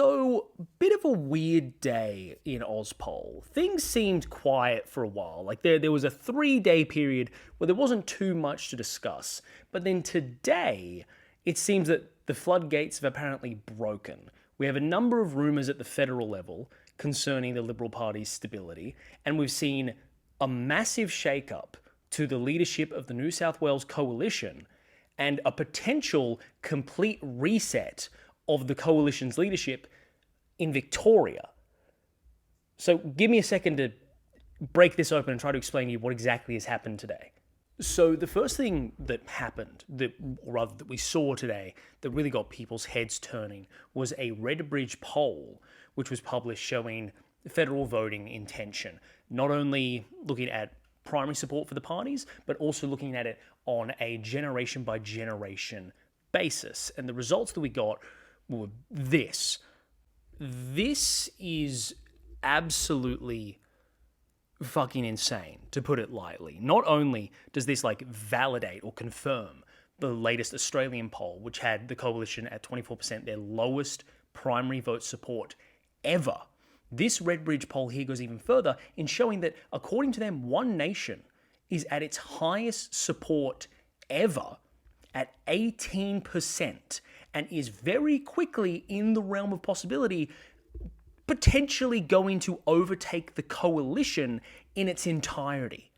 So, bit of a weird day in Ozpol. Things seemed quiet for a while. Like there was a 3-day period where there wasn't too much to discuss. But then today, it seems that the floodgates have apparently broken. We have a number of rumours at the federal level concerning the Liberal Party's stability, and we've seen a massive shake-up to the leadership of the New South Wales coalition and a potential complete reset of the coalition's leadership in Victoria. So give me a second to break this open and try to explain to you what exactly has happened today. So the first thing that happened, or rather that we saw today, that really got people's heads turning was a Redbridge poll, which was published showing federal voting intention. Not only looking at primary support for the parties, but also looking at it on a generation by generation basis. And the results that we got were this. This is absolutely fucking insane, to put it lightly. Not only does this validate or confirm the latest Australian poll, which had the coalition at 24%, their lowest primary vote support ever. This Redbridge poll here goes even further in showing that, according to them, One Nation is at its highest support ever at 18% and is very quickly in the realm of possibility potentially going to overtake the coalition in its entirety.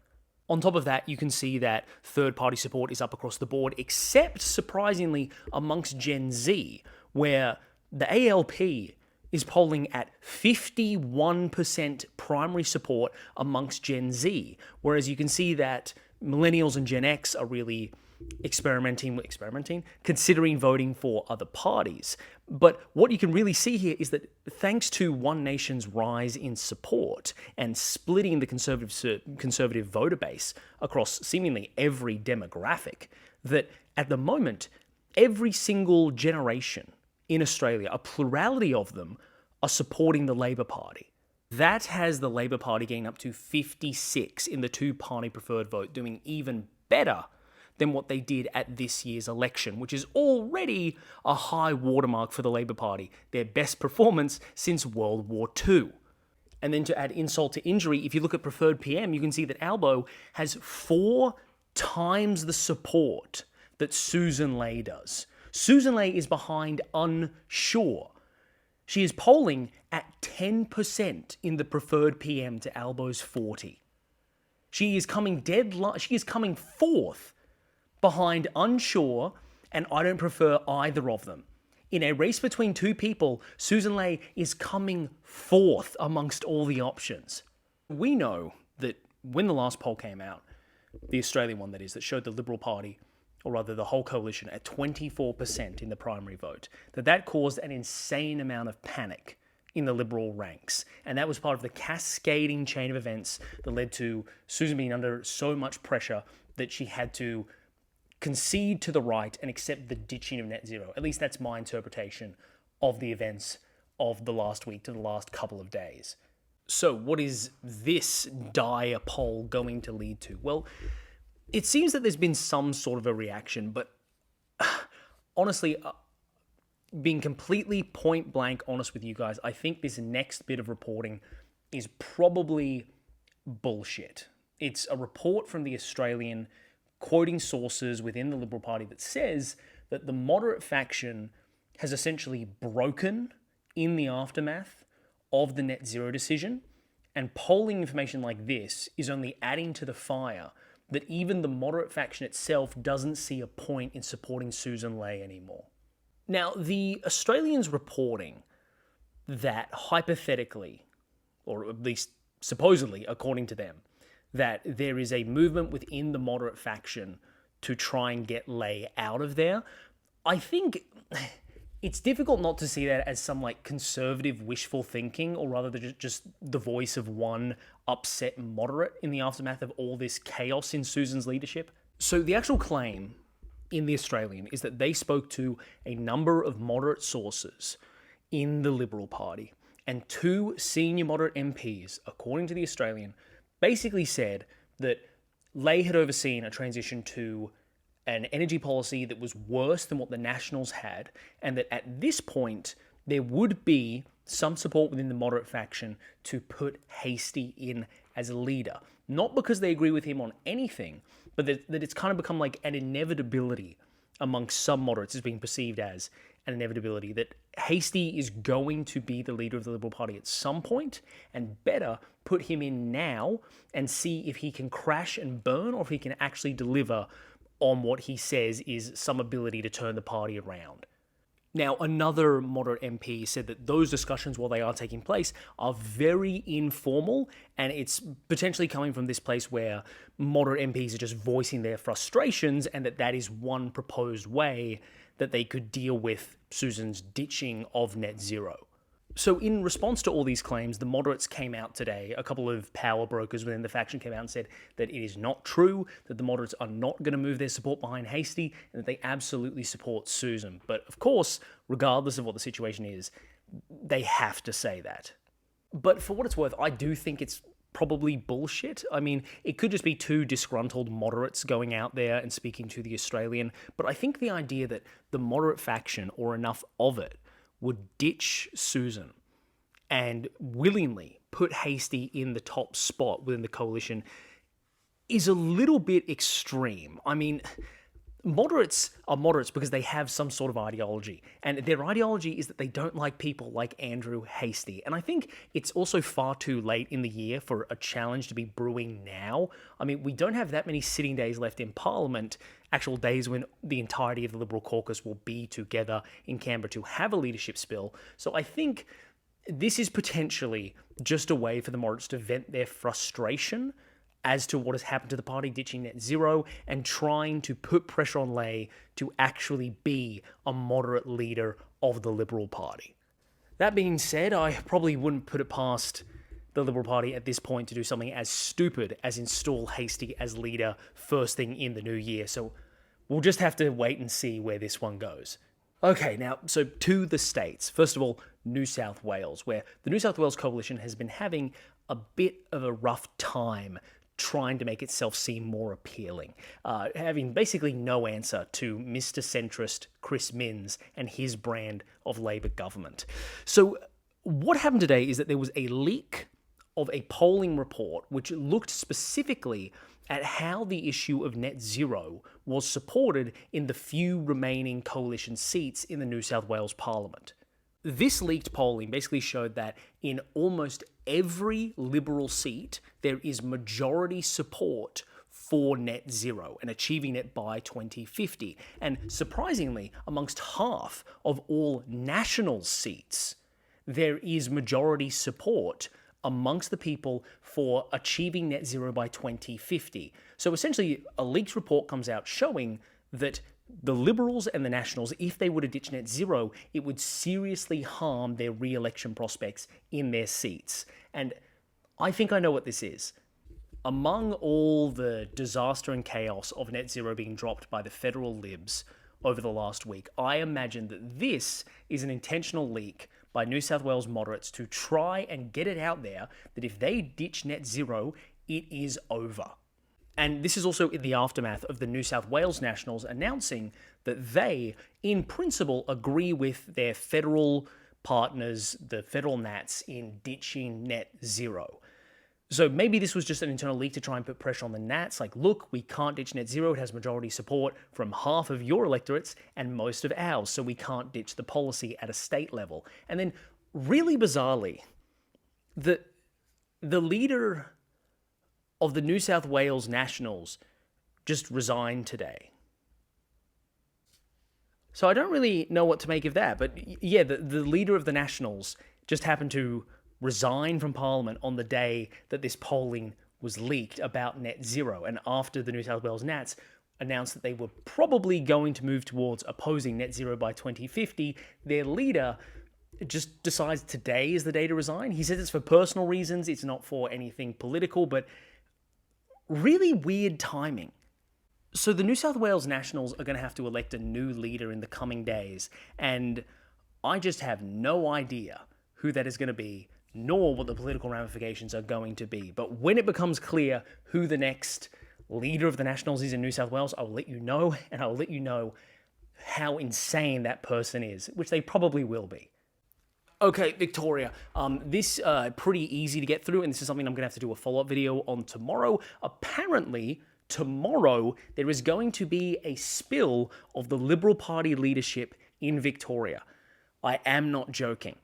On top of that, you can see that third-party support is up across the board, except, surprisingly, amongst Gen Z, where the ALP is polling at 51% primary support amongst Gen Z, whereas you can see that millennials and Gen X are really considering voting for other parties. But what you can really see here is that thanks to One Nation's rise in support and splitting the conservative voter base across seemingly every demographic, that at the moment, every single generation in Australia, a plurality of them, are supporting the Labor Party. That has the Labor Party getting up to 56 in the two-party preferred vote, doing even better than what they did at this year's election, which is already a high watermark for the Labor Party, their best performance since World War II. And then to add insult to injury, if you look at preferred PM, you can see that Albo has 4 times the support that Susan Ley does. Susan Ley is behind Unsure. She is polling at 10% in the preferred PM to Albo's 40. She is coming fourth behind Unsure and I don't prefer either of them. In a race between two people, Susan Ley is coming fourth amongst all the options. We know that when the last poll came out, the Australian one that is, that showed the Liberal Party, or rather the whole coalition, at 24% in the primary vote, that caused an insane amount of panic in the Liberal ranks. And that was part of the cascading chain of events that led to Susan being under so much pressure that she had to concede to the right and accept the ditching of net zero. At least that's my interpretation of the events of the last week to the last couple of days. So what is this dire poll going to lead to? Well, it seems that there's been some sort of a reaction, but honestly, being completely point blank honest with you guys, I think this next bit of reporting is probably bullshit. It's a report from the Australian quoting sources within the Liberal Party that says that the moderate faction has essentially broken in the aftermath of the net zero decision, and polling information like this is only adding to the fire that even the moderate faction itself doesn't see a point in supporting Susan Ley anymore. Now, the Australians reporting that hypothetically, or at least supposedly according to them, that there is a movement within the moderate faction to try and get Ley out of there. I think it's difficult not to see that as some conservative wishful thinking, or rather just the voice of one upset moderate in the aftermath of all this chaos in Susan's leadership. So the actual claim in the Australian is that they spoke to a number of moderate sources in the Liberal Party, and 2 senior moderate MPs, according to the Australian, basically said that Ley had overseen a transition to an energy policy that was worse than what the Nationals had, and that at this point, there would be some support within the moderate faction to put Hastie in as a leader. Not because they agree with him on anything, but that it's kind of become like an inevitability amongst some moderates, is being perceived as an inevitability, that Hastie is going to be the leader of the Liberal Party at some point, and better put him in now and see if he can crash and burn, or if he can actually deliver on what he says is some ability to turn the party around. Now, another moderate MP said that those discussions, while they are taking place, are very informal, and it's potentially coming from this place where moderate MPs are just voicing their frustrations, and that is one proposed way that they could deal with Susan's ditching of net zero. So in response to all these claims, the moderates came out today. A couple of power brokers within the faction came out and said that it is not true, that the moderates are not going to move their support behind Hastie, and that they absolutely support Susan. But of course, regardless of what the situation is, they have to say that. But for what it's worth, I do think it's probably bullshit. I mean, it could just be two disgruntled moderates going out there and speaking to the Australian, but I think the idea that the moderate faction, or enough of it, would ditch Susan and willingly put Hastie in the top spot within the coalition is a little bit extreme. I mean, moderates are moderates because they have some sort of ideology, and their ideology is that they don't like people like Andrew Hastie. And I think it's also far too late in the year for a challenge to be brewing now. I mean, we don't have that many sitting days left in Parliament, actual days when the entirety of the Liberal caucus will be together in Canberra to have a leadership spill. So I think this is potentially just a way for the moderates to vent their frustration as to what has happened to the party ditching net zero, and trying to put pressure on Ley to actually be a moderate leader of the Liberal Party. That being said, I probably wouldn't put it past the Liberal Party at this point to do something as stupid as install Hastie as leader first thing in the new year, so we'll just have to wait and see where this one goes. Okay, now, so to the states. First of all, New South Wales, where the New South Wales Coalition has been having a bit of a rough time trying to make itself seem more appealing, having basically no answer to Mr. Centrist Chris Minns and his brand of Labor government. So what happened today is that there was a leak of a polling report which looked specifically at how the issue of net zero was supported in the few remaining coalition seats in the New South Wales Parliament. This leaked polling basically showed that in almost every Liberal seat, there is majority support for net zero and achieving it by 2050. And surprisingly, amongst half of all National seats, there is majority support amongst the people for achieving net zero by 2050. So essentially, a leaked report comes out showing that the Liberals and the Nationals, if they were to ditch net zero, it would seriously harm their re-election prospects in their seats. And I think I know what this is. Among all the disaster and chaos of net zero being dropped by the federal Libs over the last week, I imagine that this is an intentional leak by New South Wales moderates to try and get it out there that if they ditch net zero, it is over. And this is also in the aftermath of the New South Wales Nationals announcing that they, in principle, agree with their federal partners, the federal Nats, in ditching net zero. So maybe this was just an internal leak to try and put pressure on the Nats, like, look, we can't ditch net zero, it has majority support from half of your electorates and most of ours, so we can't ditch the policy at a state level. And then, really bizarrely, the leader of the New South Wales Nationals just resigned today. So I don't really know what to make of that, but yeah, the leader of the Nationals just happened to resign from Parliament on the day that this polling was leaked about net zero, and after the New South Wales Nats announced that they were probably going to move towards opposing net zero by 2050, their leader just decides today is the day to resign. He says it's for personal reasons, it's not for anything political, but really weird timing. So the New South Wales Nationals are going to have to elect a new leader in the coming days, and I just have no idea who that is going to be, nor what the political ramifications are going to be. But when it becomes clear who the next leader of the Nationals is in New South Wales, I'll let you know, and I'll let you know how insane that person is, which they probably will be. Okay, Victoria, this pretty easy to get through, and this is something I'm going to have to do a follow-up video on tomorrow. Apparently, tomorrow, there is going to be a spill of the Liberal Party leadership in Victoria. I am not joking.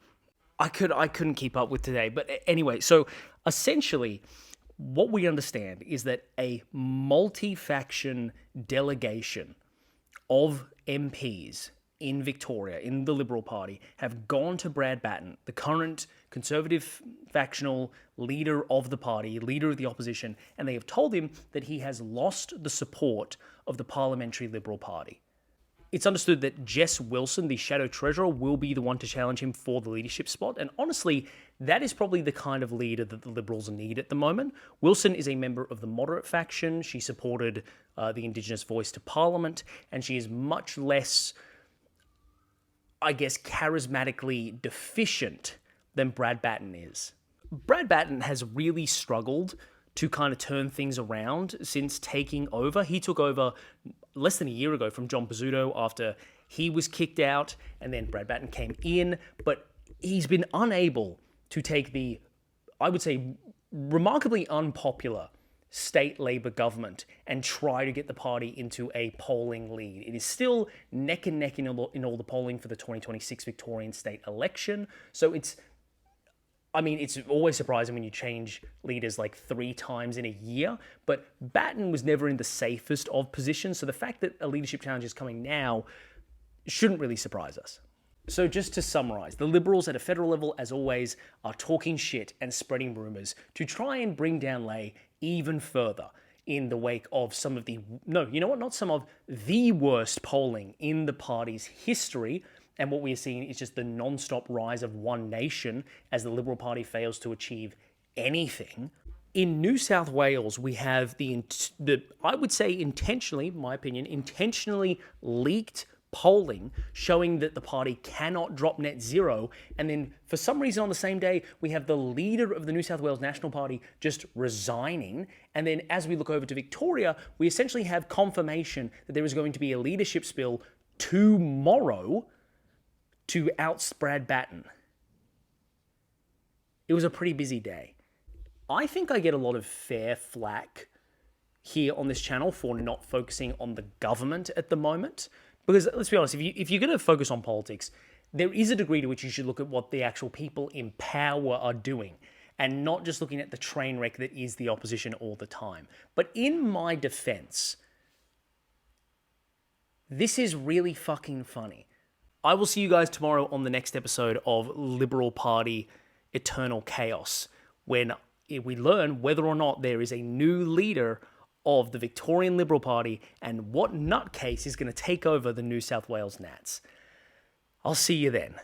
I couldn't keep up with today, but anyway, so essentially, what we understand is that a multi-faction delegation of MPs in Victoria, in the Liberal Party, have gone to Brad Batten, the current Conservative factional leader of the party, leader of the opposition, and they have told him that he has lost the support of the Parliamentary Liberal Party. It's understood that Jess Wilson, the Shadow Treasurer, will be the one to challenge him for the leadership spot, and honestly, that is probably the kind of leader that the Liberals need at the moment. Wilson is a member of the moderate faction. She supported the Indigenous voice to Parliament, and she is much less, I guess, charismatically deficient than Brad Batten is. Brad Batten has really struggled to kind of turn things around since taking over. He took over less than a year ago from John Pizzuto after he was kicked out, and then Brad Batten came in, but he's been unable to take the, I would say, remarkably unpopular state Labor government and try to get the party into a polling lead. It is still neck and neck in all the polling for the 2026 Victorian state election. So it's always surprising when you change leaders like 3 times in a year, but Batten was never in the safest of positions. So the fact that a leadership challenge is coming now shouldn't really surprise us. So just to summarize, the Liberals at a federal level, as always, are talking shit and spreading rumors to try and bring down Ley even further in the wake of some of the, not some of the worst polling in the party's history. And what we are seeing is just the non-stop rise of One Nation as the Liberal Party fails to achieve anything. In New South Wales, we have the I would say intentionally, in my opinion, intentionally leaked polling showing that the party cannot drop net zero, and then for some reason on the same day we have the leader of the New South Wales National Party just resigning, and then as we look over to Victoria, we essentially have confirmation that there is going to be a leadership spill tomorrow to oust Brad Batten. It was a pretty busy day. I think I get a lot of fair flack here on this channel for not focusing on the government at the moment. Because let's be honest, if you're going to focus on politics, there is a degree to which you should look at what the actual people in power are doing and not just looking at the train wreck that is the opposition all the time. But in my defense, this is really fucking funny. I will see you guys tomorrow on the next episode of Liberal Party Eternal Chaos, when we learn whether or not there is a new leader of the Victorian Liberal Party and what nutcase is going to take over the New South Wales Nats. I'll see you then.